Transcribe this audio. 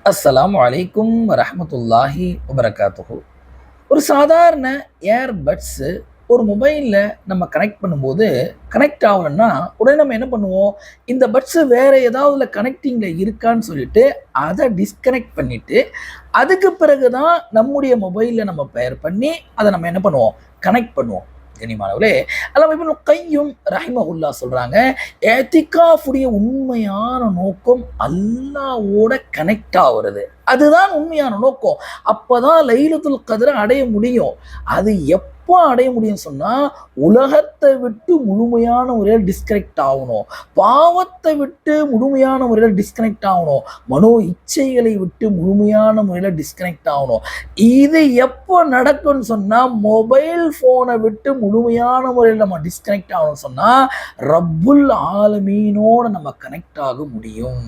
அஸ்ஸலாமு அலைக்கும் வரஹ்மத்துல்லாஹி வபரகாத்துஹு. ஒரு சாதாரண ஏர்பட்ஸு ஒரு மொபைலில் நம்ம கனெக்ட் பண்ணும்போது கனெக்ட் ஆகலன்னா உடனே நம்ம என்ன பண்ணுவோம்? இந்த பட்ஸு வேற ஏதாவதுல கனெக்டிங்கில் இருக்கான்னு சொல்லிட்டு அதை டிஸ்கனெக்ட் பண்ணிட்டு அதுக்கு பிறகு தான் நம்முடைய மொபைலில் நம்ம பெயர் பண்ணி அதை நம்ம என்ன பண்ணுவோம்? கனெக்ட் பண்ணுவோம். கனிமானவர்களே, அல்லாம இப்னு கையும் ரஹிமஹுல்லா சொல்றாங்க, ஏத்திகாஃபுடைய உண்மையான நோக்கம் அல்லாஹ்வோட கனெக்ட் ஆகுறது. அதுதான் உண்மையான நோக்கம். அப்பதான் லைலத்துல் கத்ர அடைய முடியும். அது எப்போ அடைய முடியும்னு சொன்னா, உலகத்தை விட்டு முழுமையான முறையில் டிஸ்கனெக்ட் ஆகணும். பாவத்தை விட்டு முழுமையான முறையில் டிஸ்கனெக்ட் ஆகணும். மனோ இச்சைகளை விட்டு முழுமையான முறையில் டிஸ்கனெக்ட் ஆகணும். இது எப்போ நடக்கும்னு சொன்னா, மொபைல் போனை விட்டு முழுமையான முறையில் நம்ம டிஸ்கனெக்ட் ஆகணும்னு சொன்னா, ரப்புல் ஆலமீனோட நம்ம கனெக்ட் ஆக முடியும்.